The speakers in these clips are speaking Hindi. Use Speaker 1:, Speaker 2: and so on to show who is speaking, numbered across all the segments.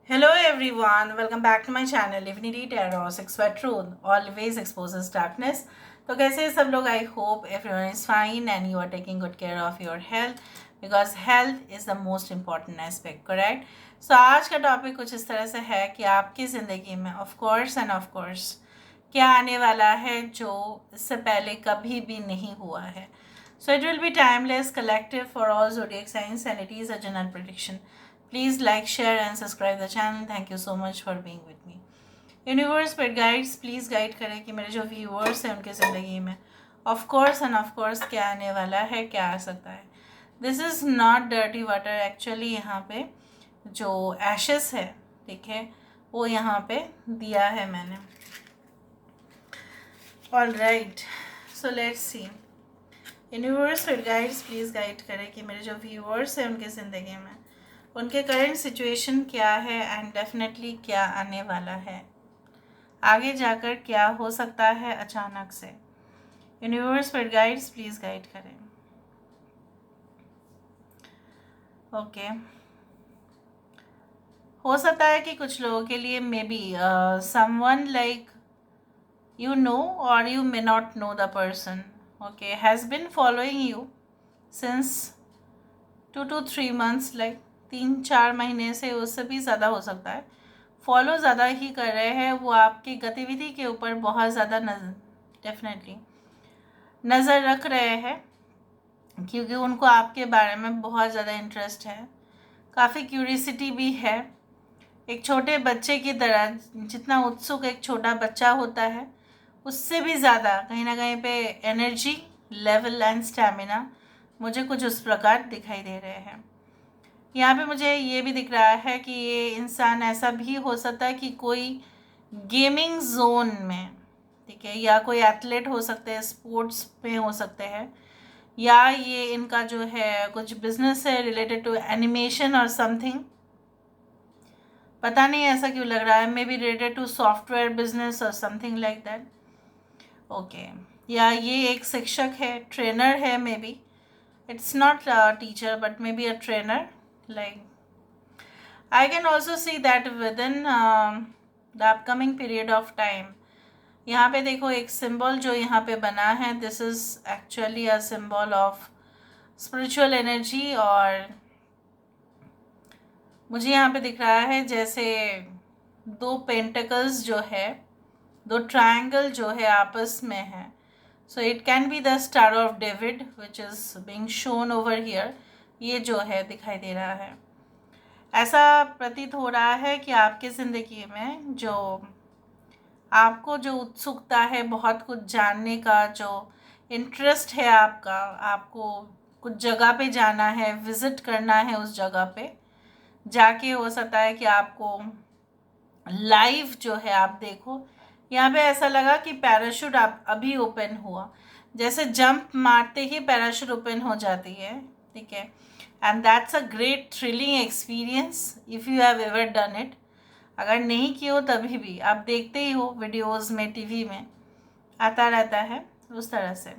Speaker 1: Hello everyone, welcome back to my channel Divinity Tarot 6 for Truth always exposes darkness. तो कैसे हैं सब लोग? I hope everyone is fine and you are taking good care of your health because health is the most important aspect, correct? So आज का टॉपिक कुछ इस तरह से है कि आपकी ज़िंदगी में of course and of course क्या आने वाला है जो इससे पहले कभी भी नहीं हुआ है. So it will be timeless, collective for all zodiac signs and it is a general prediction. Please like, share and subscribe the channel. Thank you so much for being with me. Universe paid guides please guide करें कि मेरे जो व्यूअर्स हैं उनकी ज़िंदगी में of course end of course क्या आने वाला है, क्या आ सकता है. This is not dirty water. Actually यहाँ पे जो एशेस है, ठीक है, वो यहाँ पे दिया है मैंने. All right, so let's see. Universe paid guides please guide करें कि मेरे जो व्यूअर्स हैं उनकी ज़िंदगी में उनके करंट सिचुएशन क्या है एंड डेफिनेटली क्या आने वाला है, आगे जाकर क्या हो सकता है अचानक से. यूनिवर्स पर गाइड्स प्लीज़ गाइड करें. ओके हो सकता है कि कुछ लोगों के लिए may be someone like you know or you may not know the person, okay, has been following you since 2 to 3 months, like 3-4 महीने से, उससे भी ज़्यादा हो सकता है. फॉलो ज़्यादा ही कर रहे हैं, वो आपकी गतिविधि के ऊपर बहुत ज़्यादा डेफिनेटली नज़र रख रहे हैं क्योंकि उनको आपके बारे में बहुत ज़्यादा इंटरेस्ट है, काफ़ी क्यूरियसिटी भी है. एक छोटे बच्चे की तरह, जितना उत्सुक एक छोटा बच्चा होता है उससे भी ज़्यादा कहीं ना कहीं पे एनर्जी लेवल एंड स्टैमिना मुझे कुछ उस प्रकार दिखाई दे रहे हैं. यहाँ पे मुझे ये भी दिख रहा है कि ये इंसान ऐसा भी हो सकता है कि कोई गेमिंग जोन में, ठीक है, या कोई एथलीट हो सकते हैं, स्पोर्ट्स में हो सकते हैं, या ये इनका जो है कुछ बिजनेस है रिलेटेड टू एनिमेशन और समथिंग. पता नहीं ऐसा क्यों लग रहा है. मे be related to software business और समथिंग लाइक दैट. ओके, या ये एक शिक्षक है, ट्रेनर है, मे be it's not a teacher but maybe a trainer. Like I can also see that within the upcoming period of time, यहाँ पे देखो एक सिंबल जो यहाँ पे बना है, this is actually a symbol of spiritual energy. और मुझे यहाँ पे दिख रहा है जैसे दो पेंटिकल्स जो है, दो ट्रायंगल जो है आपस में है. So it can be the Star of David which is being shown over here. ये जो है दिखाई दे रहा है. ऐसा प्रतीत हो रहा है कि आपकी ज़िंदगी में जो आपको जो उत्सुकता है बहुत कुछ जानने का, जो इंटरेस्ट है आपका, आपको कुछ जगह पे जाना है, विज़िट करना है, उस जगह पे जाके हो सकता है कि आपको लाइव जो है आप देखो. यहाँ पे ऐसा लगा कि पैराशूट आप अभी ओपन हुआ, जैसे जंप मारते ही पैराशूट ओपन हो जाती है, ठीक है. And that's a great thrilling experience if you have ever done it. अगर नहीं किए हो तभी भी आप देखते ही हो, वीडियोस में, टीवी में आता रहता है उस तरह से.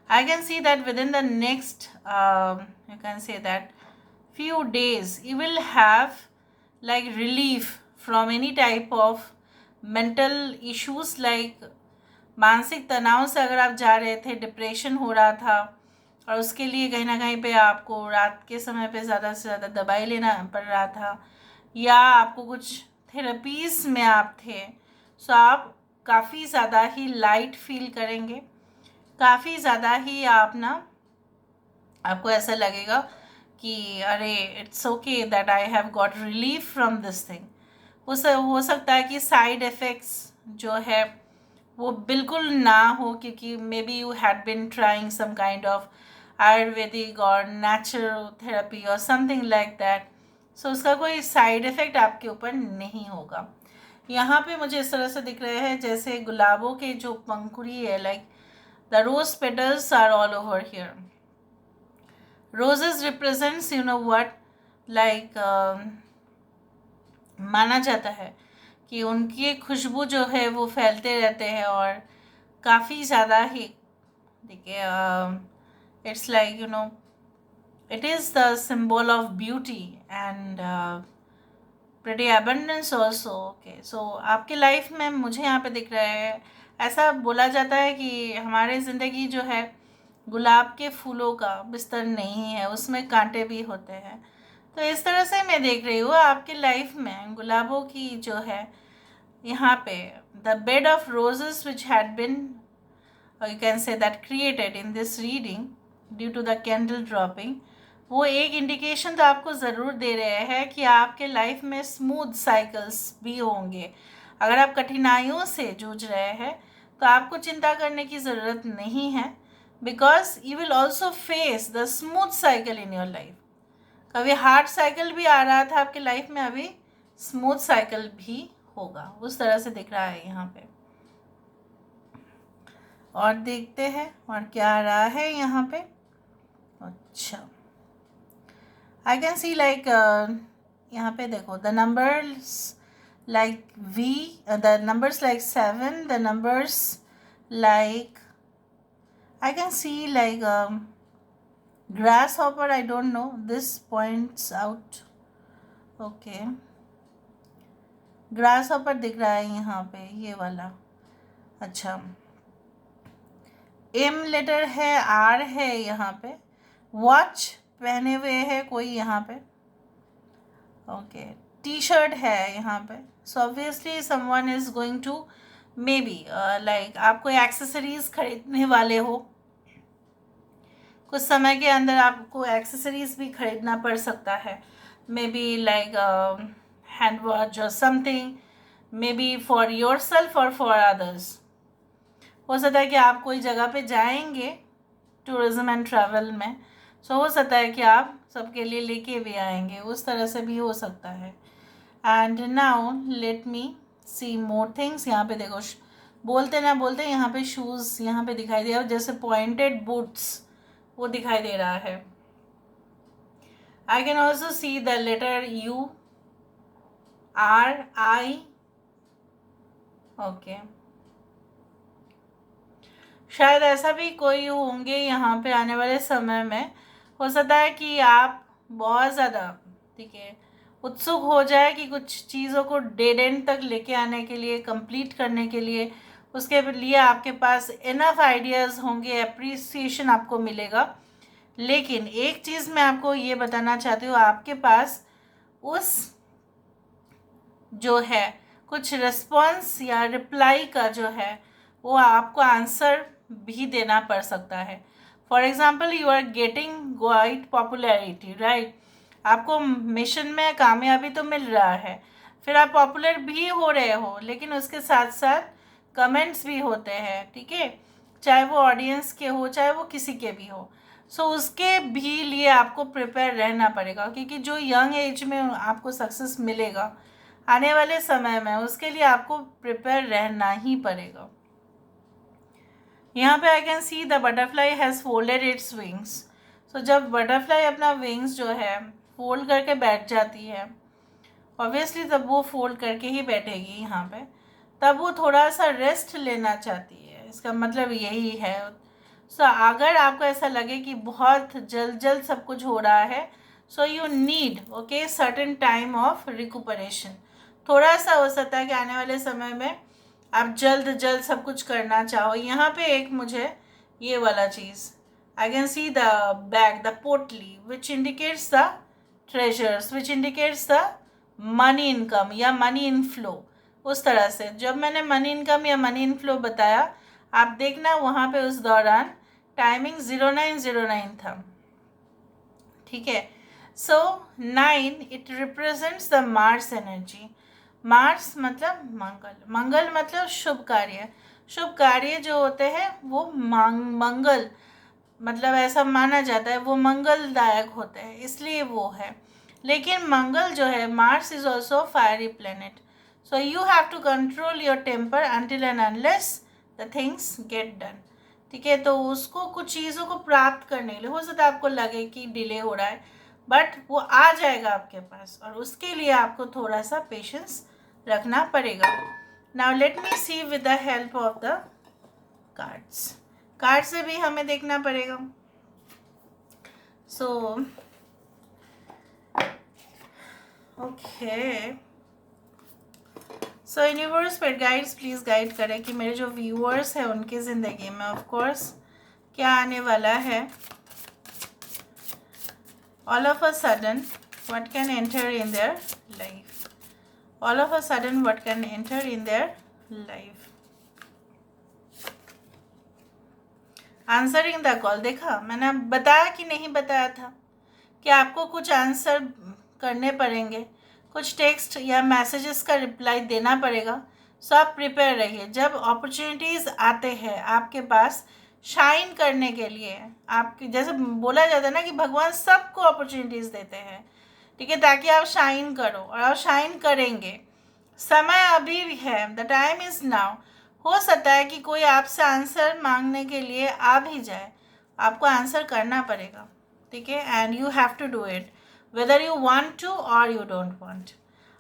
Speaker 1: आई can see that with in the next you can say that few days you will have like relief from any type of mental issues, like मानसिक तनाव से अगर आप जा रहे थे, डिप्रेशन हो रहा था और उसके लिए कहीं ना कहीं पे आपको रात के समय पे ज़्यादा से ज़्यादा दवाई लेना पड़ रहा था, या आपको कुछ थेरेपीज़ में आप थे, सो आप काफ़ी ज़्यादा ही लाइट फील करेंगे. काफ़ी ज़्यादा ही आप ना, आपको ऐसा लगेगा कि अरे it's okay that I have got relief from this thing. हो सकता है कि साइड इफ़ेक्ट्स जो है वो बिल्कुल ना हो, क्योंकि may be you had been trying some kind of Ayurvedic और नेचुरल थेरेपी और समथिंग लाइक दैट. सो उसका कोई साइड इफ़ेक्ट आपके ऊपर नहीं होगा. यहाँ पे मुझे इस तरह से दिख रहे हैं जैसे गुलाबों के जो पंखुड़ी है, like the rose petals are all over here. Roses represents you know what, like माना जाता है कि उनकी खुशबू जो है वो फैलते रहते हैं और काफ़ी ज़्यादा ही, देखिए, it's like you know it is the symbol of beauty and pretty abundance also. Okay, so आपकी लाइफ में मुझे यहाँ पे दिख रहा है, ऐसा बोला जाता है कि हमारी ज़िंदगी जो है गुलाब के फूलों का बिस्तर नहीं है, उसमें कांटे भी होते हैं। तो इस तरह से मैं देख रही हूँ आपकी लाइफ में गुलाबों की जो है यहाँ पे the bed of roses which had been, you can say that created in this reading due to the candle dropping, वो एक इंडिकेशन तो आपको ज़रूर दे रहे हैं कि आपके लाइफ में स्मूथ साइकिल्स भी होंगे। अगर आप कठिनाइयों से जूझ रहे हैं तो आपको चिंता करने की ज़रूरत नहीं है, because you will also face the smooth cycle in your life. कभी हार्ड साइकिल भी आ रहा था आपकी लाइफ में, अभी स्मूथ साइकिल भी होगा, उस तरह से दिख रहा है यहाँ पे। और देखते हैं और क्या आ रहा है यहाँ पे। अच्छा, आई कैन सी लाइक यहाँ पे देखो the numbers like we, the numbers like 7, the numbers like I can see like grasshopper, I don't know, this points out, okay, grasshopper दिख रहा है यहाँ पे, ये वाला। अच्छा, M लेटर है, R है यहाँ पे, वॉच पहने हुए है कोई यहाँ पे, ओके, टी शर्ट है यहाँ पे। So obviously someone is going to may B like आप कोई एक्सेसरीज खरीदने वाले हो, कुछ समय के अंदर आपको एक्सेसरीज भी खरीदना पड़ सकता है, may be like hand watch और something, maybe for yourself और फॉर अदर्स। हो सकता है कि आप कोई जगह पे जाएंगे टूरिज्म एंड ट्रैवल में, सो हो सकता है कि आप सबके लिए लेके भी आएंगे, उस तरह से भी हो सकता है। And now let me see more things. यहाँ पे देखो, बोलते ना बोलते यहाँ पे शूज़ यहाँ पे दिखाई दे रहा है, जैसे पॉइंटेड बूट्स वो दिखाई दे रहा है। I can also see the letter U, R, I, okay. शायद ऐसा भी कोई होंगे यहाँ पे आने वाले समय में, हो सकता है कि आप बहुत ज़्यादा, ठीक है, उत्सुक हो जाए कि कुछ चीज़ों को डेड एंड तक लेके आने के लिए, कंप्लीट करने के लिए, उसके लिए आपके पास इनफ आइडियाज़ होंगे, अप्रिसिएशन आपको मिलेगा। लेकिन एक चीज़ मैं आपको ये बताना चाहती हूँ, आपके पास उस जो है कुछ रिस्पॉन्स या रिप्लाई का जो है वो आपको आंसर भी देना पड़ सकता है। For example, you are getting quite popularity, right, आपको मिशन में कामयाबी तो मिल रहा है, फिर आप पॉपुलर भी हो रहे हो, लेकिन उसके साथ साथ कमेंट्स भी होते हैं, ठीक है, चाहे वो ऑडियंस के हो चाहे वो किसी के भी हो। सो उसके भी लिए आपको प्रिपेयर रहना पड़ेगा, क्योंकि जो यंग एज में आपको सक्सेस मिलेगा आने वाले समय में, उसके लिए आपको प्रिपेयर रहना ही पड़ेगा। यहाँ पे I can see the butterfly has folded its wings. So जब बटरफ्लाई अपना विंग्स जो है फोल्ड करके बैठ जाती है, ऑब्वियसली तब वो फोल्ड करके ही बैठेगी यहाँ पे, तब वो थोड़ा सा रेस्ट लेना चाहती है, इसका मतलब यही है। सो अगर आपको ऐसा लगे कि बहुत जल्द सब कुछ हो रहा है, so you need okay certain time of recuperation. थोड़ा सा हो सकता है कि आने वाले समय में आप जल्द सब कुछ करना चाहो। यहाँ पे एक मुझे ये वाला चीज़, I can see the bag, the potli which indicates the treasures, which indicates the money income या मनी इनफ्लो। उस तरह से जब मैंने मनी इनकम या मनी इनफ्लो बताया, आप देखना वहाँ पे उस दौरान टाइमिंग 0909 था, ठीक है। सो 9 it represents the Mars energy. Mars मतलब मंगल, मंगल मतलब शुभ कार्य, शुभ कार्य जो होते हैं वो मंगल, मतलब ऐसा माना जाता है वो मंगलदायक होते हैं, इसलिए वो है। लेकिन मंगल जो है, Mars is also fiery planet, so you have to control your temper until and unless the things get done, ठीक है। तो उसको कुछ चीज़ों को प्राप्त करने के लिए हो सकता है आपको लगे कि डिले हो रहा है, बट वो आ जाएगा आपके पास, और उसके लिए आपको थोड़ा सा पेशेंस रखना पड़ेगा। Now let me see with the help of the cards, card से भी हमें देखना पड़ेगा। सो ओके, सो यूनिवर्स पर गाइड्स प्लीज़ गाइड करें कि मेरे जो व्यूअर्स हैं उनकी ज़िंदगी में ऑफ कोर्स क्या आने वाला है. All of a sudden what can enter in their life. All of a sudden what can enter in their life. Answering the call. देखा मैंने बताया कि नहीं बताया था कि आपको कुछ आंसर करने पड़ेंगे, कुछ टेक्स्ट या मैसेजेस का रिप्लाई देना पड़ेगा. सो आप प्रिपेयर रहिए. जब अपॉर्चुनिटीज़ आते हैं आपके पास शाइन करने के लिए, आपकी जैसे बोला जाता है ना कि भगवान सबको अपॉर्चुनिटीज़ देते हैं, ठीक है, ताकि आप शाइन करो और आप शाइन करेंगे. समय अभी भी है. The time is now. हो सकता है कि कोई आपसे आंसर मांगने के लिए आ भी जाए, आपको आंसर करना पड़ेगा, ठीक है, and you have to do it whether you want to or you don't want.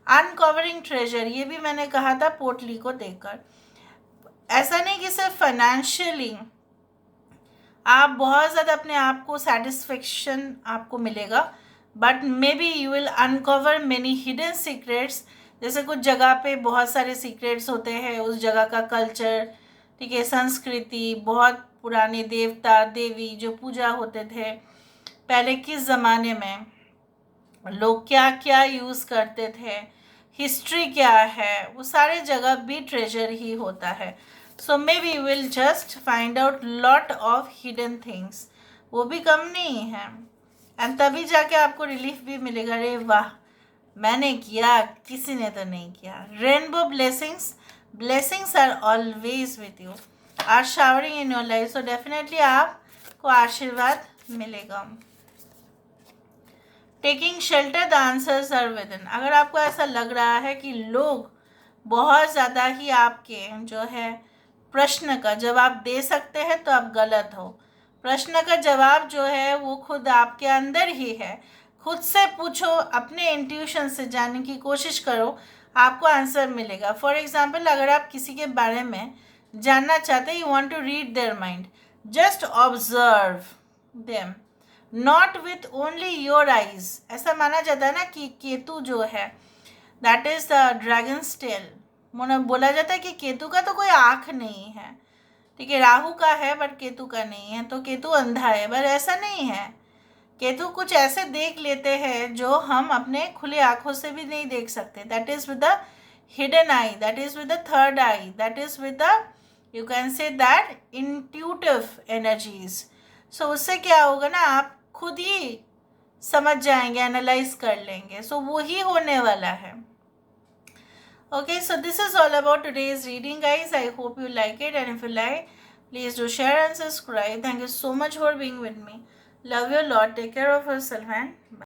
Speaker 1: Uncovering treasure, ये भी मैंने कहा था पोटली को देखकर. ऐसा नहीं कि सिर्फ फाइनेंशियली आप बहुत ज़्यादा अपने आप को सेटिस्फेक्शन आपको मिलेगा, but may be you will uncover many hidden secrets. जैसे कुछ जगह पे बहुत सारे सीक्रेट्स होते हैं, उस जगह का कल्चर, ठीक है, संस्कृति, बहुत पुराने देवता देवी जो पूजा होते थे पहले किस ज़माने में, लोग क्या क्या यूज़ करते थे, हिस्ट्री क्या है, वो सारे जगह भी ट्रेजर ही होता है. So maybe will just find out lot of hidden things. वो भी कम नहीं है, एंड तभी जाके आपको रिलीफ भी मिलेगा. अरे वाह, मैंने किया, किसी ने तो नहीं किया. Rainbow blessings. Blessings are always with you, are showering in your life. So definitely आपको आशीर्वाद मिलेगा. Taking shelter, the answers are within. अगर आपको ऐसा लग रहा है कि लोग बहुत ज़्यादा ही आपके जो है प्रश्न का जवाब दे सकते हैं, तो आप गलत हो. प्रश्न का जवाब जो है वो खुद आपके अंदर ही है. खुद से पूछो, अपने इंट्यूशन से जानने की कोशिश करो, आपको आंसर मिलेगा. फॉर एग्जाम्पल, अगर आप किसी के बारे में जानना चाहते हैं, you want to read their mind, just observe them, not with only your eyes. ऐसा माना जाता है ना कि केतु जो है that is the dragon's tail. बोला जाता है कि केतु का तो कोई आँख नहीं है, ठीक है, राहु का है बट केतु का नहीं है, तो केतु अंधा है. पर ऐसा नहीं है. केतु कुछ ऐसे देख लेते हैं जो हम अपने खुले आँखों से भी नहीं देख सकते. That is with the hidden eye, that is with the third eye, that is with the, you can say that, intuitive energies. So उससे क्या होगा ना, आप खुद ही समझ जाएंगे, एनालाइज कर लेंगे. सो वो ही होने वाला है. Okay, so this is all about today's reading, guys. I hope you like it, and if you like, please do share and subscribe. Thank you so much for being with me. Love you a lot. Take care of yourself, and bye.